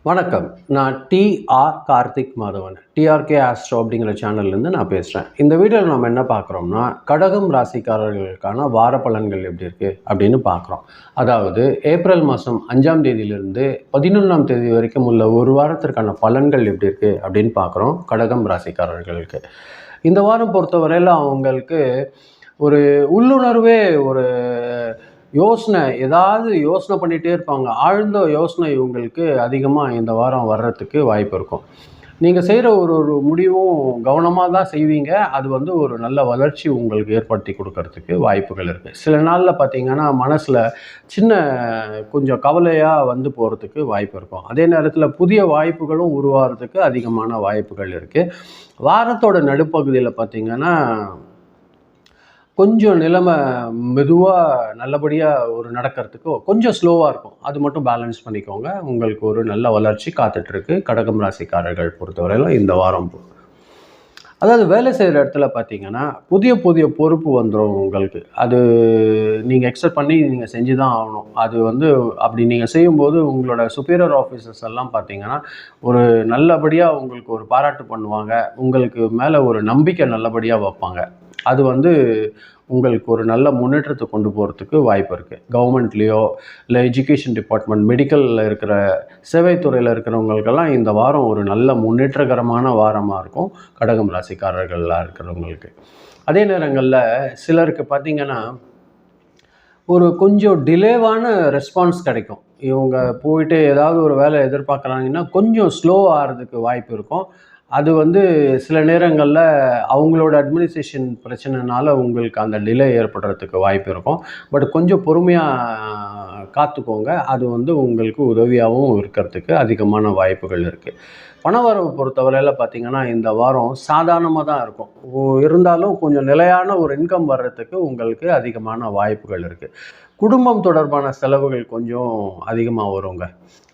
வணக்கம். நான் டிஆர் கார்த்திக் மாதவன். டிஆர்கே ஆஸ்ட்ரோ அப்படிங்கிற சேனல்லேருந்து நான் பேசுகிறேன். இந்த வீடியோவில் நம்ம என்ன பார்க்குறோம்னா, கடகம் ராசிக்காரர்களுக்கான வார பலன்கள் எப்படி இருக்குது அப்படின்னு பார்க்குறோம். அதாவது ஏப்ரல் மாதம் 5ஆம் தேதியிலிருந்து 11ஆம் தேதி வரைக்கும் உள்ள ஒரு வாரத்திற்கான பலன்கள் எப்படி இருக்குது அப்படின்னு பார்க்குறோம் கடகம் ராசிக்காரர்களுக்கு. இந்த வாரம் பொறுத்தவரையில் அவங்களுக்கு ஒரு உள்ளுணர்வே ஒரு யோசனை பண்ணிகிட்டே இருப்பாங்க. ஆழ்ந்த யோசனை இவங்களுக்கு அதிகமாக இந்த வாரம் வர்றதுக்கு வாய்ப்பு இருக்கும். நீங்கள் செய்கிற ஒரு முடிவும் கவனமாக தான் செய்வீங்க. அது ஒரு நல்ல வளர்ச்சி உங்களுக்கு ஏற்படுத்தி கொடுக்கறதுக்கு வாய்ப்புகள் இருக்குது. சில நாளில் பார்த்தீங்கன்னா மனசில் கொஞ்சம் கவலையாக போகிறதுக்கு வாய்ப்பு இருக்கும். அதே நேரத்தில் புதிய வாய்ப்புகளும் உருவாகிறதுக்கு அதிகமான வாய்ப்புகள் இருக்குது. வாரத்தோட நடுப்பகுதியில் பார்த்தீங்கன்னா கொஞ்சம் நிலைமை மெதுவாக நல்லபடியாக நடக்கிறதுக்கு கொஞ்சம் ஸ்லோவாக இருக்கும். அது மட்டும் பேலன்ஸ் பண்ணிக்கோங்க. உங்களுக்கு ஒரு நல்ல வளர்ச்சி காத்துட்ருக்கு கடகம் ராசிக்காரர்கள் பொறுத்தவரையிலும் இந்த வாரம். அதாவது வேலை செய்கிற இடத்துல பார்த்தீங்கன்னா புதிய பொறுப்பு வந்துடும் உங்களுக்கு. அது நீங்கள் எக்ஸ்பெக்ட் பண்ணி நீங்கள் செஞ்சு தான் ஆகணும். அது அப்படி நீங்கள் செய்யும்போது உங்களோட சுப்பீரியர் ஆஃபீஸர்ஸ் எல்லாம் பார்த்தீங்கன்னா ஒரு நல்லபடியாக உங்களுக்கு ஒரு பாராட்டு பண்ணுவாங்க. உங்களுக்கு மேலே ஒரு நம்பிக்கை நல்லபடியாக வைப்பாங்க. அது உங்களுக்கு ஒரு நல்ல முன்னேற்றத்தை கொண்டு போகிறதுக்கு வாய்ப்பு இருக்குது. கவர்மெண்ட்லேயோ இல்லை எஜுகேஷன் டிபார்ட்மெண்ட், மெடிக்கலில் இருக்கிற சேவைத்துறையில் இருக்கிறவங்களுக்கெல்லாம் இந்த வாரம் ஒரு நல்ல முன்னேற்றகரமான வாரமாக இருக்கும் கடகம் ராசிக்காரர்களாக இருக்கிறவங்களுக்கு. அதே நேரங்களில் சிலருக்கு பார்த்திங்கன்னா ஒரு கொஞ்சம் டிலேவான ரெஸ்பான்ஸ் கிடைக்கும். இவங்க போயிட்டு ஏதாவது ஒரு வேலை எதிர்பார்க்குறாங்கன்னா கொஞ்சம் ஸ்லோ ஆகிறதுக்கு வாய்ப்பு இருக்கும். அது சில நேரங்களில் அவங்களோட அட்மினிஸ்ட்ரேஷன் பிரச்சனைனால உங்களுக்கு அந்த டிலே ஏற்படுறதுக்கு வாய்ப்பு இருக்கும். பட் கொஞ்சம் பொறுமையாக காத்துக்கோங்க. அது உங்களுக்கு உதவியாகவும் இருக்கிறதுக்கு அதிகமான வாய்ப்புகள் இருக்குது. பணவரவு பொறுத்தவரையில் பார்த்திங்கன்னா இந்த வாரம் சாதாரணமாக தான் இருக்கும். இருந்தாலும் கொஞ்சம் நிலையான ஒரு இன்கம் வர்றதுக்கு உங்களுக்கு அதிகமான வாய்ப்புகள் இருக்குது. குடும்பம் தொடர்பான செலவுகள் கொஞ்சம் அதிகமாக வருங்க.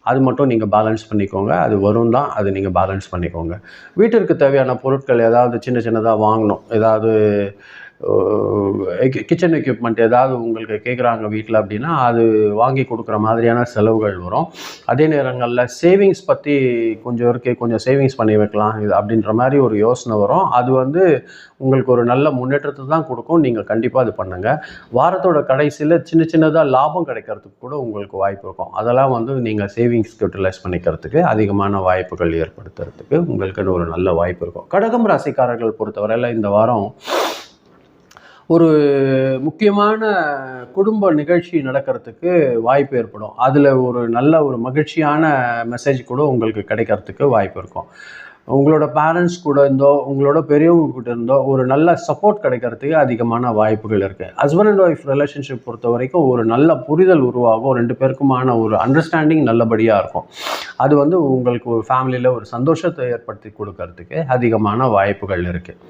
அது மட்டும் நீங்கள் பேலன்ஸ் பண்ணிக்கோங்க. அது வரும் தான், அது நீங்கள் பேலன்ஸ் பண்ணிக்கோங்க. வீட்டிற்கு தேவையான பொருட்கள் ஏதாவது சின்னதாக வாங்கணும், ஏதாவது கிச்சன் எக்யூப்மெண்ட் ஏதாவது உங்களுக்கு கேட்குறாங்க வீட்டில் அப்படின்னா அது வாங்கி கொடுக்குற மாதிரியான செலவுகள் வரும். அதே நேரங்களில் சேவிங்ஸ் பற்றி கொஞ்சம் சேவிங்ஸ் பண்ணி வைக்கலாம் இது அப்படின்ற மாதிரி ஒரு யோசனை வரும். அது உங்களுக்கு ஒரு நல்ல முன்னேற்றத்தை தான் கொடுக்கும். நீங்கள் கண்டிப்பாக அது பண்ணுங்கள். வாரத்தோட கடைசியில் சின்னதாக லாபம் கிடைக்கிறதுக்கு கூட உங்களுக்கு வாய்ப்பு இருக்கும். அதெல்லாம் நீங்கள் சேவிங்ஸ்க்கு யூட்டிலைஸ் பண்ணிக்கிறதுக்கு அதிகமான வாய்ப்புகள் ஏற்படுத்துறதுக்கு உங்களுக்கு ஒரு நல்ல வாய்ப்பு இருக்கும். கடகம் ராசிக்காரர்கள் பொறுத்தவரையில் இந்த வாரம் ஒரு முக்கியமான குடும்ப நிகழ்ச்சி நடக்கிறதுக்கு வாய்ப்பு ஏற்படும். அதில் ஒரு நல்ல ஒரு மகிழ்ச்சியான மெசேஜ் கூட உங்களுக்கு கிடைக்கிறதுக்கு வாய்ப்பு இருக்கும். உங்களோட பேரண்ட்ஸ் கூட இருந்தோ உங்களோட பெரியவங்க கிட்ட இருந்தோ ஒரு நல்ல சப்போர்ட் கிடைக்கிறதுக்கு அதிகமான வாய்ப்புகள் இருக்குது. ஹஸ்பண்ட் அண்ட் ஒய்ஃப் ரிலேஷன்ஷிப் பொறுத்த வரைக்கும் ஒரு நல்ல புரிதல் உருவாகும். 2 பேருக்குமான ஒரு அண்டர்ஸ்டாண்டிங் நல்லபடியாக இருக்கும். அது உங்களுக்கு ஒரு ஃபேமிலியில் ஒரு சந்தோஷத்தை ஏற்படுத்தி கொடுக்கறதுக்கு அதிகமான வாய்ப்புகள் இருக்குது.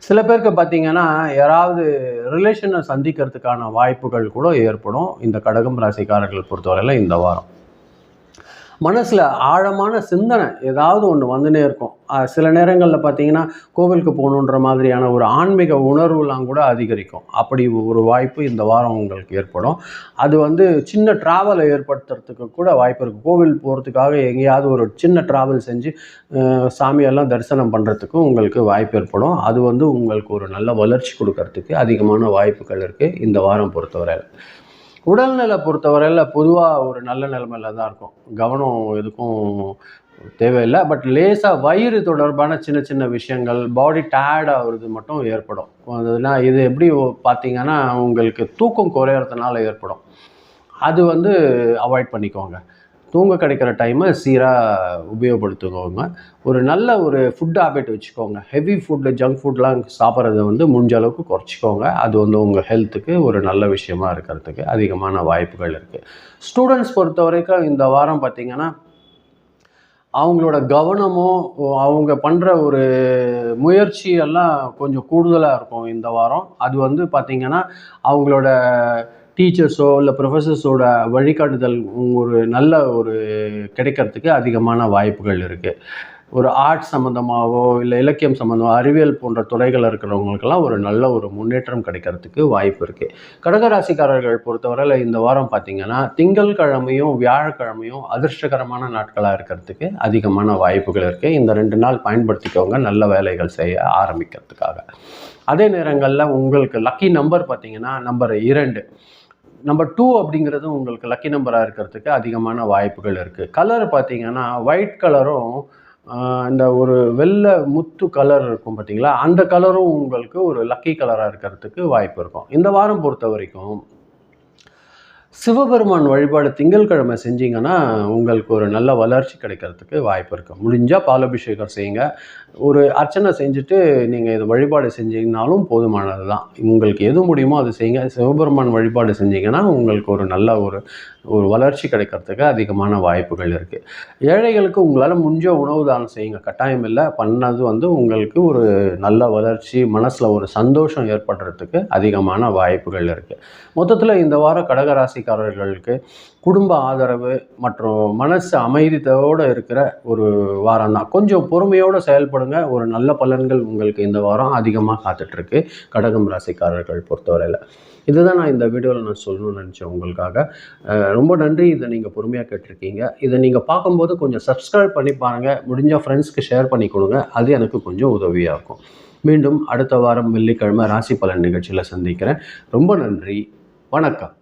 சில பேருக்கு பார்த்தீங்கன்னா யாராவது ரிலேஷனை சந்திக்கிறதுக்கான வாய்ப்புகள் கூட ஏற்படும் இந்த கடகம் ராசிக்காரர்கள் பொறுத்தவரையில் இந்த வாரம். மனசில் ஆழமான சிந்தனை ஏதாவது ஒன்று வந்துனே இருக்கும். சில நேரங்களில் பார்த்தீங்கன்னா கோவிலுக்கு போகணுன்ற மாதிரியான ஒரு ஆன்மீக உணர்வுலாம் கூட அதிகரிக்கும். அப்படி ஒரு வாய்ப்பு இந்த வாரம் உங்களுக்கு ஏற்படும். அது சின்ன ட்ராவலை ஏற்படுத்துறதுக்கு கூட வாய்ப்பு இருக்குது. கோவில் போகிறதுக்காக எங்கேயாவது ஒரு சின்ன ட்ராவல் செஞ்சு சாமியெல்லாம் தரிசனம் பண்ணுறதுக்கும் உங்களுக்கு வாய்ப்பு ஏற்படும். அது உங்களுக்கு ஒரு நல்ல வளர்ச்சி கொடுக்கறதுக்கு அதிகமான வாய்ப்புகள் இருக்குது இந்த வாரம் பொறுத்தவரையில். உடல்நிலை பொறுத்தவரையில் பொதுவாக ஒரு நல்ல நிலைமையில் தான் இருக்கும். கவனம் எதுக்கும் தேவையில்லை. பட் லேசாக வயிறு தொடர்பான சின்ன விஷயங்கள், பாடி டயர்ட் ஆகுறது மட்டும் ஏற்படும். அதுனா இது எப்படி பார்த்தீங்கன்னா உங்களுக்கு தூக்கம் குறையிறதுனால ஏற்படும். அது அவாய்ட் பண்ணிக்கோங்க. தூங்க கிடைக்கிற டைமை சீராக உபயோகப்படுத்துக்கோங்க. ஒரு நல்ல ஒரு ஃபுட் ஹேபிட் வச்சுக்கோங்க. ஹெவி ஃபுட்டு, ஜங்க் ஃபுட்லாம் சாப்பிட்றத முடிஞ்ச அளவுக்கு குறைச்சிக்கோங்க. அது உங்கள் ஹெல்த்துக்கு ஒரு நல்ல விஷயமா இருக்கிறதுக்கு அதிகமான வாய்ப்புகள் இருக்குது. ஸ்டூடெண்ட்ஸ் பொறுத்த வரைக்கும் இந்த வாரம் பார்த்திங்கன்னா அவங்களோட கவனமும் அவங்க பண்ணுற ஒரு முயற்சியெல்லாம் கொஞ்சம் கூடுதலாக இருக்கும் இந்த வாரம். அது பார்த்திங்கன்னா அவங்களோட டீச்சர்ஸோ இல்லை ப்ரொஃபஸர்ஸோட வழிகாட்டுதல் ஒரு நல்ல ஒரு கிடைக்கிறதுக்கு அதிகமான வாய்ப்புகள் இருக்குது. ஒரு ஆர்ட்ஸ் சம்மந்தமாகவோ இல்லை இலக்கியம் சம்மந்தமாக அறிவியல் போன்ற துறைகள் இருக்கிறவங்களுக்கெல்லாம் ஒரு நல்ல ஒரு முன்னேற்றம் கிடைக்கிறதுக்கு வாய்ப்பு இருக்குது. கடகராசிக்காரர்கள் பொறுத்தவரையில் இந்த வாரம் பார்த்திங்கன்னா திங்கட்கிழமையும் வியாழக்கிழமையும் அதிர்ஷ்டகரமான நாட்களாக இருக்கிறதுக்கு அதிகமான வாய்ப்புகள் இருக்குது. இந்த 2 நாள் பயன்படுத்திக்கோங்க நல்ல வேலைகள் செய்ய ஆரம்பிக்கிறதுக்காக. அதே நேரங்களில் உங்களுக்கு லக்கி நம்பர் பார்த்திங்கன்னா நம்பர் 2. நம்பர் 2 அப்படிங்கிறது உங்களுக்கு லக்கி நம்பராக இருக்கிறதுக்கு அதிகமான வாய்ப்புகள் இருக்குது. கலர் பார்த்திங்கன்னா ஒயிட் கலரும் இந்த ஒரு வெள்ளை முத்து கலர் இருக்கும் பார்த்தீங்களா, அந்த கலரும் உங்களுக்கு ஒரு லக்கி கலராக இருக்கிறதுக்கு வாய்ப்பு இருக்கும். இந்த வாரம் பொறுத்த வரைக்கும் சிவபெருமான் வழிபாடு திங்கட்கிழமை செஞ்சீங்கன்னா உங்களுக்கு ஒரு நல்ல வளர்ச்சி கிடைக்கிறதுக்கு வாய்ப்பு இருக்குது. முடிஞ்சால் பாலாபிஷேகம் செய்யுங்க. ஒரு அர்ச்சனை செஞ்சுட்டு நீங்கள் இது வழிபாடு செஞ்சீங்கனாலும் போதுமானது தான். உங்களுக்கு எது முடியுமோ அது செய்யுங்க. சிவபெருமான் வழிபாடு செஞ்சீங்கன்னா உங்களுக்கு ஒரு நல்ல ஒரு வளர்ச்சி கிடைக்கிறதுக்கு அதிகமான வாய்ப்புகள் இருக்குது. ஏழைகளுக்கு உங்களால் முடிஞ்ச உணவு தானம் செய்யுங்க, கட்டாயம் இல்லை. பண்ணது உங்களுக்கு ஒரு நல்ல வளர்ச்சி, மனசில் ஒரு சந்தோஷம் ஏற்படுறதுக்கு அதிகமான வாய்ப்புகள் இருக்குது. மொத்தத்தில் இந்த வாரம் கடகராசிக்காரர்களுக்கு குடும்ப ஆதரவு மற்றும் மனசு அமைதியோடு இருக்கிற ஒரு வாரம் தான். கொஞ்சம் பொறுமையோடு செயல்படுங்க. ஒரு நல்ல பலன்கள் உங்களுக்கு இந்த வாரம் அதிகமாக காத்துட்ருக்கு கடகம் ராசிக்காரர்கள் பொறுத்தவரையில். இதுதான் நான் இந்த வீடியோவில் நான் சொல்லணும்னு நினச்சேன் உங்களுக்காக. ரொம்ப நன்றி. இதை நீங்கள் பொறுமையாக கேட்டிருக்கீங்க. இதை நீங்கள் பார்க்கும்போது கொஞ்சம் சப்ஸ்கிரைப் பண்ணி பாருங்கள். முடிஞ்சால் ஃப்ரெண்ட்ஸ்க்கு ஷேர் பண்ணி கொடுங்க. அது எனக்கு கொஞ்சம் உதவியாக இருக்கும். மீண்டும் அடுத்த வாரம் வெள்ளிக்கிழமை ராசி பலன் நிகழ்ச்சியில் சந்திக்கிறேன். ரொம்ப நன்றி. வணக்கம்.